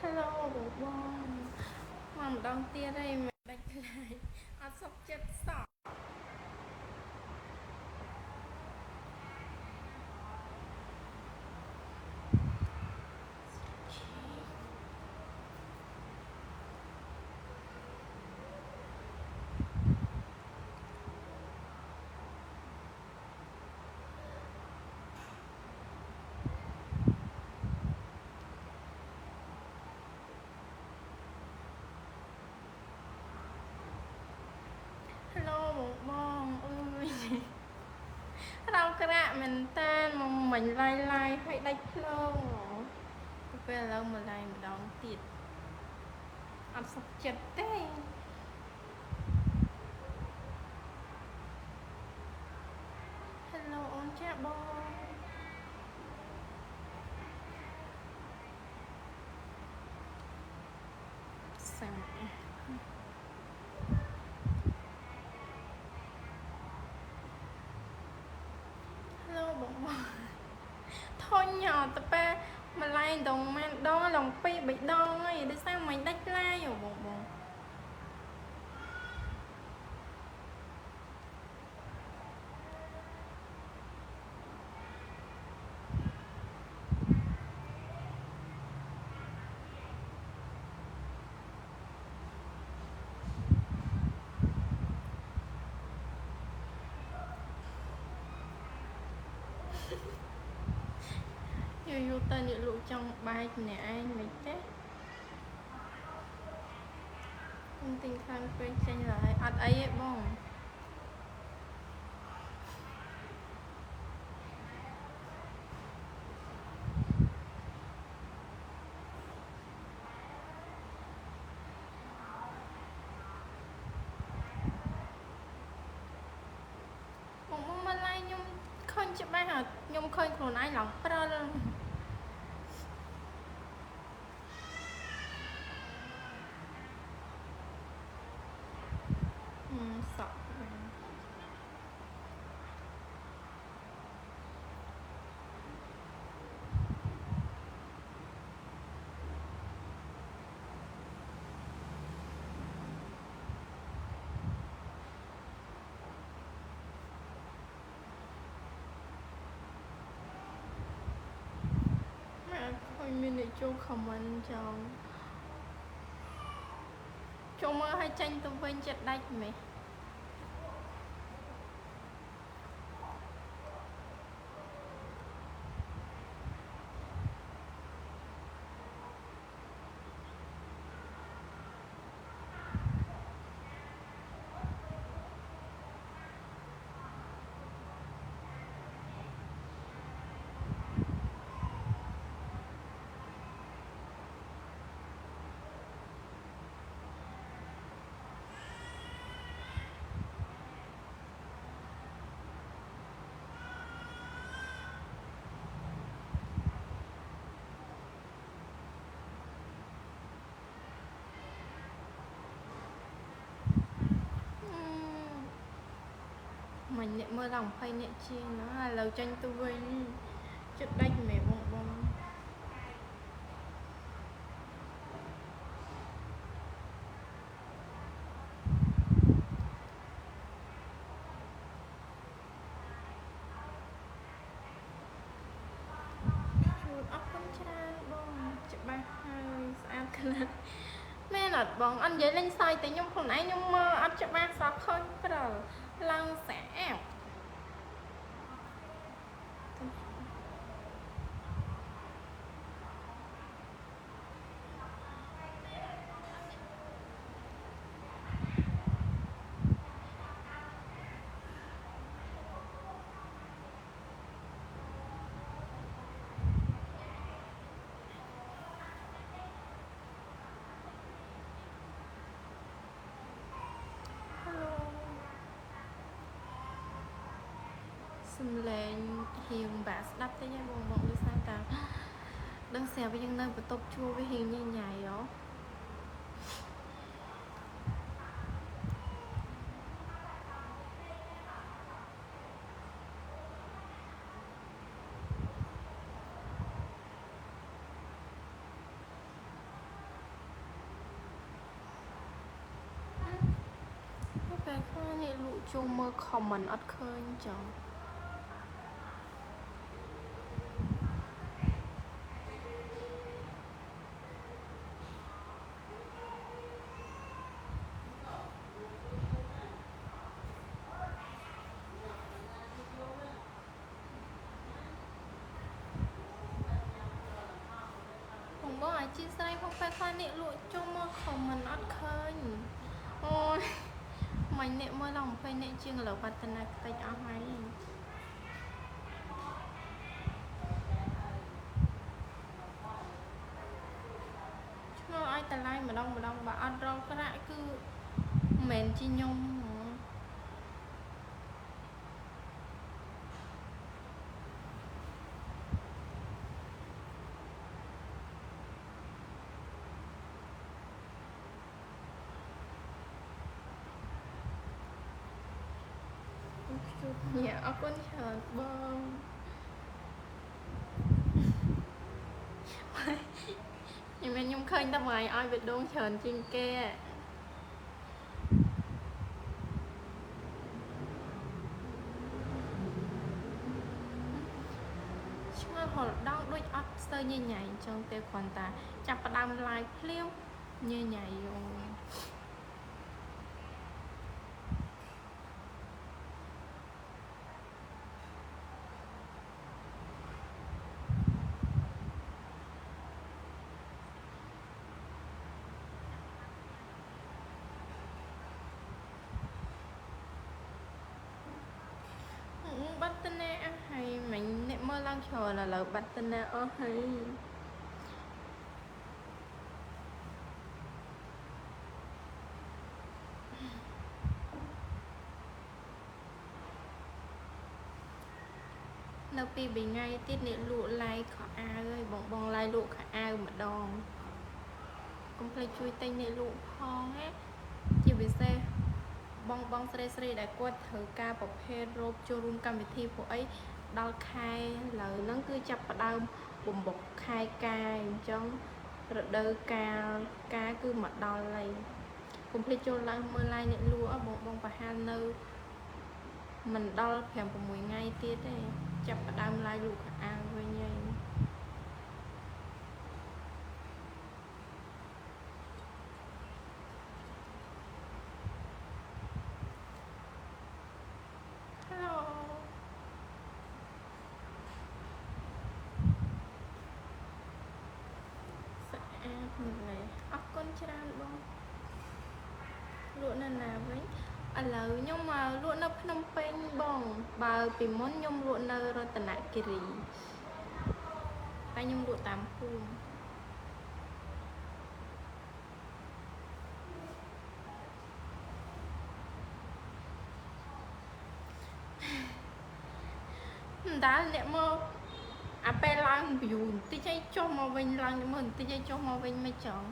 Hello bố bông. Hoàng đông tia đây mẹ đánh lại. Sốc chết sọ. Hello bố bông ơi. Đâu cái rạ mình tên mà mình lai hay đánh lâu. Bây giờ mà lai mà đông tiệt. Sốc chết đấy. Hello ôn cha bông. Xem hello bố bông. Thôi nhỏ tập ba mà lai đồng man đó lòng pi bị đo ấy. Để sao mình đánh lai rồi bố bông. Vô tên địa lụ trong bài nè anh mấy thế thông tin khăn quên tranh lại ắt ấy bông bông mà lại nhung khơi cho bài hả nhung khơi của ai lòng pro luôn sợ mẹ thôi mình để cho comment cho mơ hay tranh tôi bên chật đạch mày mình nhận mơ lòng phay nhận chi nó là lầu tranh tôi bên chật đạch mẹ bông bông ốc con cha bông chụp ba hơi sao cái mẹ là bọn anh dậy lên xoay thì nhung không nãy nhung mơ anh chụp ba sao khơi cái đầu lăng sẽ xâm lên hiền bà đắp tới nha bông bông đi sang cả đơn xèo với dân nơi và tục chua với hiền như nhảy đó នេះលក់ចូលមើល comment អត់ឃើញចឹងបងអាជីស្រីផងពេលខ្លះនេះលក់ចូលមើល comment អត់ឃើញអូយមិញនេះមើលឡើង20នាក់ជាងឥឡូវបាត់តណាតិចអស់ហើយឆ្ងល់ឲ្យតឡាយម្ដងបើអត់រកប្រាក់គឺមិនមែនជាខ្ញុំញ៉ាអរគុណច្រើនបងខ្ញុំឃើញតែមួយឲ្យបេះដូងច្រើនជាងគេឆ្ងល់ហល់ដងដូចអត់ស្ទើរញញ៉ៃអញ្ចឹងទេគ្រាន់តែចាប់ផ្ដើម live ភ្លាមញញ៉ៃអូបាត់តណាអស់ហើយមិញអ្នកមើលឡើងច្រើនឥឡូវបាត់តណាអស់ហើយនៅពី3ថ្ងៃទៀតអ្នកលក់ live ខោអាវហើយបង live លក់ខោអាវម្ដងកុំភ្លេចជួយទិញអ្នកលក់ផងណាជាពិសេសបងស្រីដែលគាត់ត្រូវការប្រភេទរ៉ូបចូលរួមកម្មវិធីពួកអីដល់ខែឥឡូវហ្នឹងគឺចាប់ផ្ដើមបំបុកខែកាយអញ្ចឹងរដូវកាលគឺមកដល់ហើយកុំភ្លេចចូលឡើងមើល live អ្នកលក់បងប្រហែលនៅមិនដល់ 5-6 ថ្ងៃទៀតទេចាប់ផ្ដើម live លក់ខោអាវវិញហើយអរគុណច្រើនបងលក់នៅណាវិញឥឡូវខ្ញុំមកលក់នៅភ្នំពេញបងបើពីមុនខ្ញុំលក់នៅរតនគិរីតែខ្ញុំលក់តាមភូមិមិនដាល់អ្នកមកអាពេលឡើង view បន្តិចឲ្យចុះមកវិញឡើងមើលបន្តិចឲ្យចុះមកវិញមិនចង់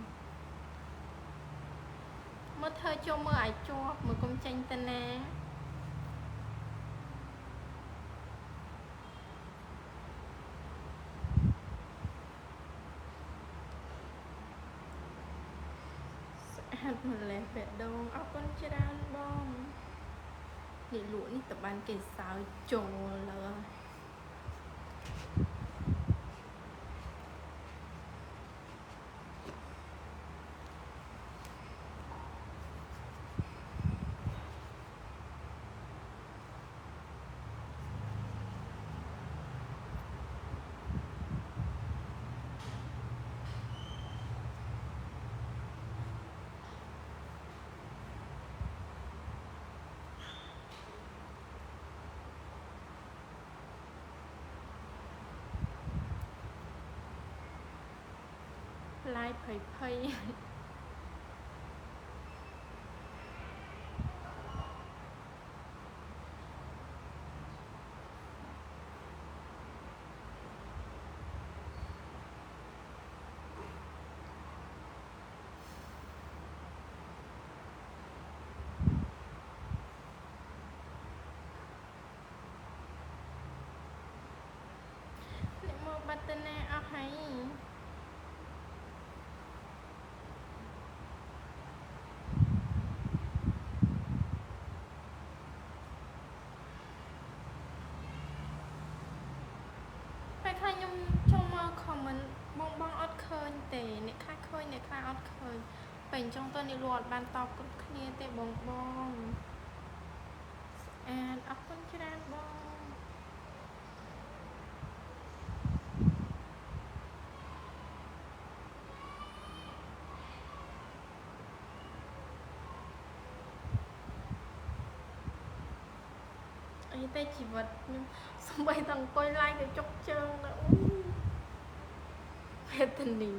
មើលធ្វើចុះមើលឲ្យជាប់មើលកុំចេញទៅណាស្អាតម្លេះបេះដូងអរគុណច្រើនបងនេះលក់នេះតបានគេសើចចូលលើឡាយភ័យអ្នកមកបាត់ទៅណាអស់ហើយ បងអត់ឃើញទេអ្នកខ្លះឃើញអ្នកខ្លះអត់ឃើញពេលអញ្ចឹងទៅនេះលក់អត់បានតបគ្រប់គ្នាទេបងអានអរគុណច្រើនបងអីតែជីវិតខ្ញុំសំបីតអង្គុយឡាយទៅចុកជើងទៅអូវេទនា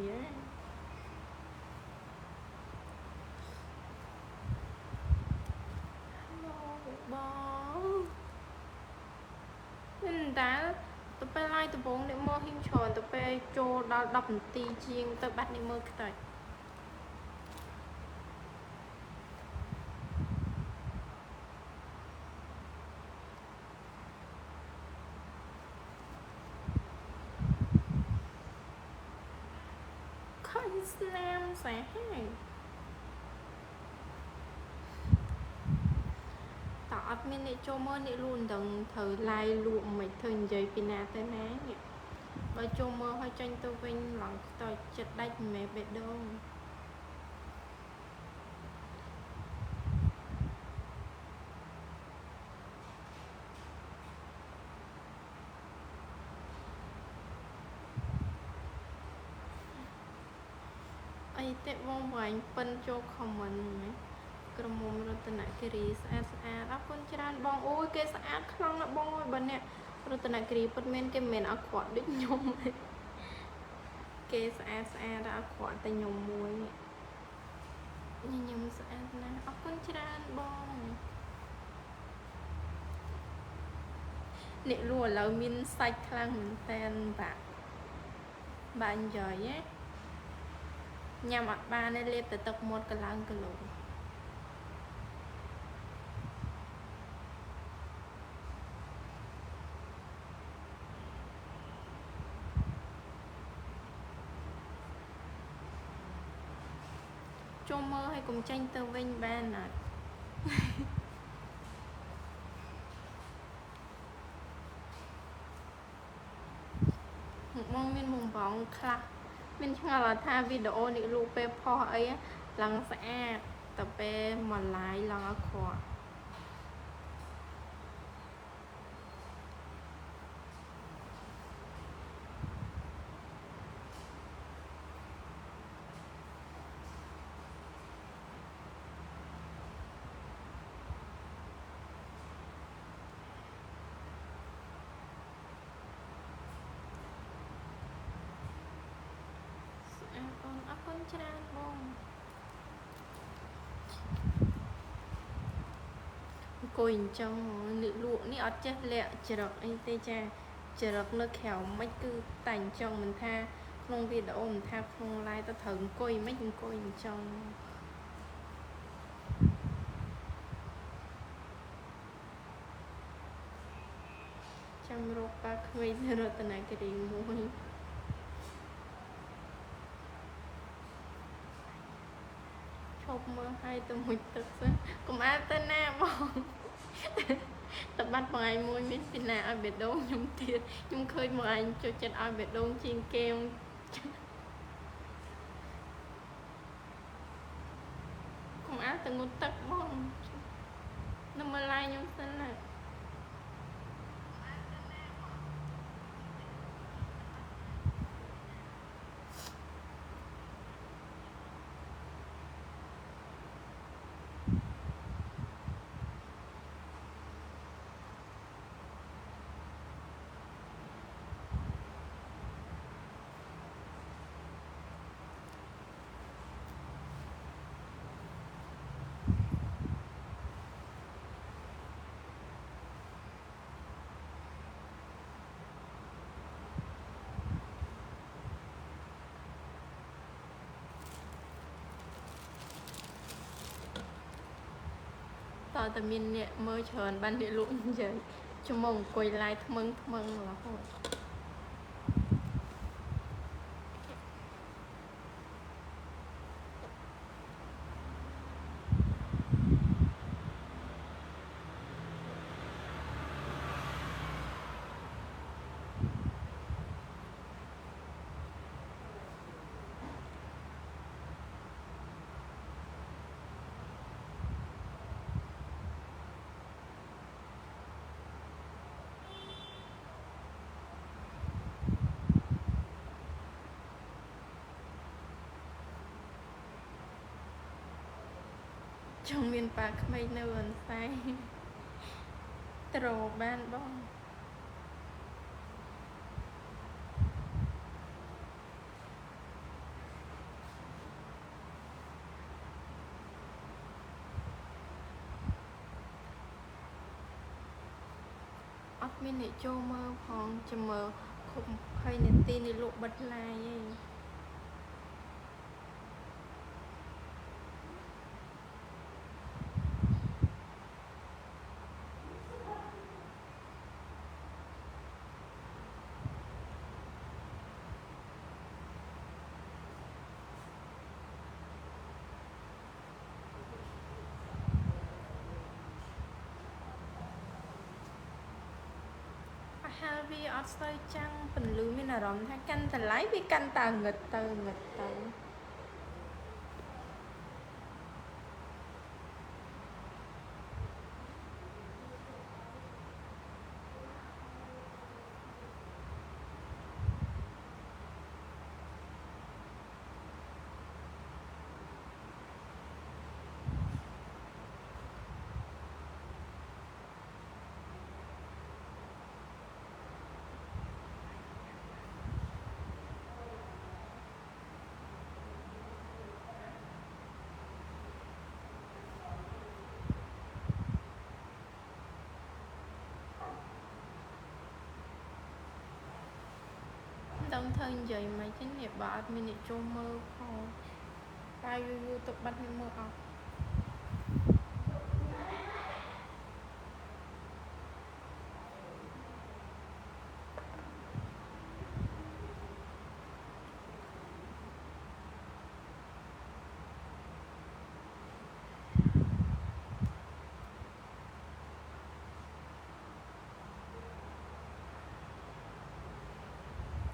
បងមិនតាទៅពេលឡាយដំបងអ្នកមកហ៊ីងច្រើនទៅពេលចូលដល់10នាទីជាងទៅបាត់អ្នកមើលខ្ទេចឃើញស្នាមសាហាវតើអត់មានអ្នកចូលមើលអ្នកលូនដឹងត្រូវឡាយលក់មិនធ្វើនិយាយពីណាទៅណានេះបើចូលមើលឲ្យចាញ់ទៅវិញឡើងខ្ទចចិត្តដាច់មិនមែនបេះដូងអីទេបងវែងប៉ិនចូលខមមិនហ្មងក្រុមមុំរតនគិរីស្អាតអរគុណច្រើនបងអូយគេស្អាតខ្លាំងណាស់បងអើយបើអ្នករតនគិរីពិតមែនគេមិនមែនអត់ខ្វក់ដូចខ្ញុំទេគេស្អាតអត់ខ្វក់តែខ្ញុំមួយខ្ញុំស្អាតណាស់អរគុណច្រើនបងអ្នកលក់ឥឡូវមានសាច់ខ្លាំងមែនតើបាទនិយាយញ៉ាំអត់បានទេលេបតែទឹកមាត់កន្លងគីឡូចូលមើលឲ្យកុំចាញ់ទៅវិញបានអត់បងមានមុំបងខ្លះមានឆ្ងល់ថាវីដេអូនេះលូពេលផុសអីឡើងស្អាតតែពេលមកឡាយឡើងអត់ខ្វក់អរគុណច្រើនបងអង្គុយអញ្ចឹងនេះលក់នេះអត់ចេះលាក់ច្រឹកអីទេចាច្រឹកនៅក្រៅមិនគឺតែអញ្ចឹងមិនថាក្នុងវីដេអូមិនថាក្នុង live ទៅត្រូវអង្គុយមិនអង្គុយអញ្ចឹងចាំរកប៉ាក្មេងរតនគិរីមួយឈប់មើលឲ្យទៅមួយទឹកសិនកុំអាទៅណាបងតែបាត់បងឯងមួយមានពីណាឲ្យបេះដូងខ្ញុំទៀតខ្ញុំឃើញបងឯងចូលចិត្តឲ្យបេះដូងជាងគេកុំអាទៅងូតទឹកបងនៅមើលឡាយខ្ញុំសិនណាតើតែមានអ្នកមើលច្រើនបានអ្នកលក់និយាយชั่วโมงអង្គុយឡាយថ្មឹងរហូត trong miền Bắc mấy nơi ẩn sai trồ ban bong ốc mình để cho mơ phong cho mơ không hay nên tin để lộ bật lại ấy. Ha vì ở sơi trăng phần lưới mình là rộng thay canh thành lái vì canh tờ nghịch tờ đồng thời vậy mà chính nghiệp bảo mình để cho mơ phong bao nhiêu tục bắt mình mơ học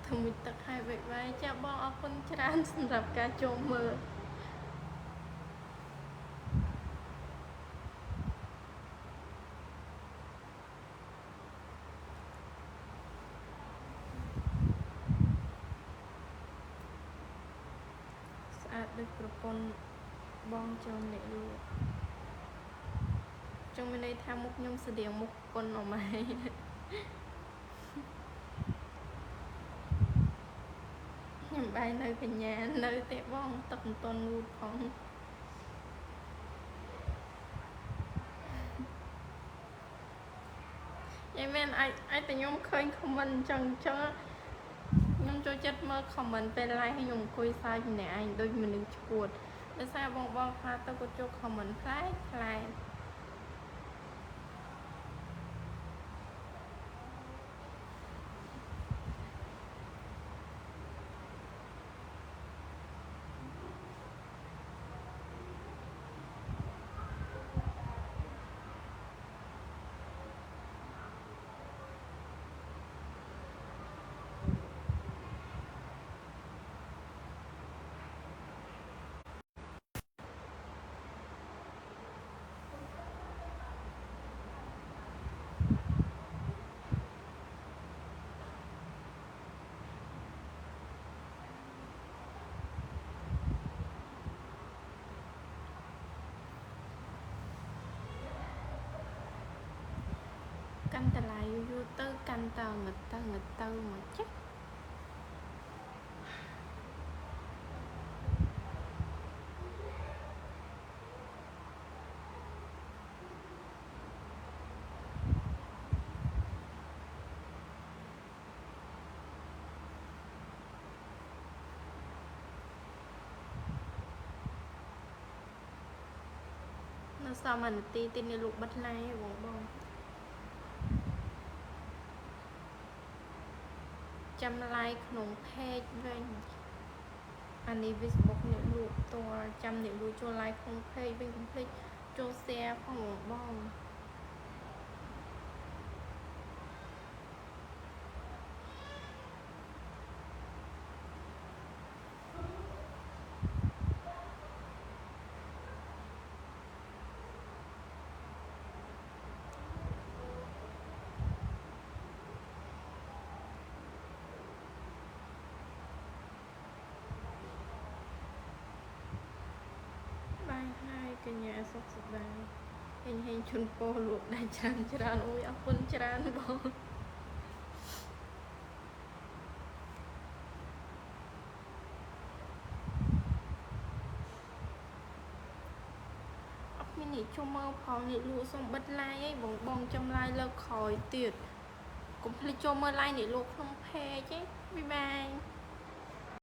thường mình tập hai vậy vai cha bong ở con trànสำหรับการโจมมือស្អាតដូចប្រពន្ធបងចូលអ្នកលក់ចង់មានន័យថាមុខខ្ញុំស្តៀងមុខប្រពន្ធអម៉ែខ្ញុំបាយនៅកញ្ញានៅតែបងទឹកមិនតន់ងូតផងយ៉ាងមែនអាចតែខ្ញុំឃើញ comment អញ្ចឹងខ្ញុំចូលចិត្តមើល comment ពេល live ខ្ញុំអង្គុយសើចម្នាក់ឯងដូចមនុស្សឈួតដោយសារបងខ្លះទៅគាត់ចូល comment ខ្លែកកាន់តែឡាយយូរទៅកាន់តែងឹតទៅមកចេះនៅសមនាទីទីនេះលោកបិទ live បងចាំ like ក្នុង page វិញអានេះ Facebook អ្នកលក់ផ្ទាល់ចាំអ្នកលក់ចូល like ក្នុង page វិញកុំភ្លេចចូល share ផងបងបាយហើយកញ្ញាស សុខសប្បាយហេងជូនពរលោកដែលច្រើនអូយអរគុណច្រើនបងអត់មាននេះជុំមកផងនេះលក់សុំបិទ live អីបងចាំ live លើកក្រោយទៀតកុំភ្លេចចូលមើល live នេះលោកក្នុង page ឯងបាយបាយ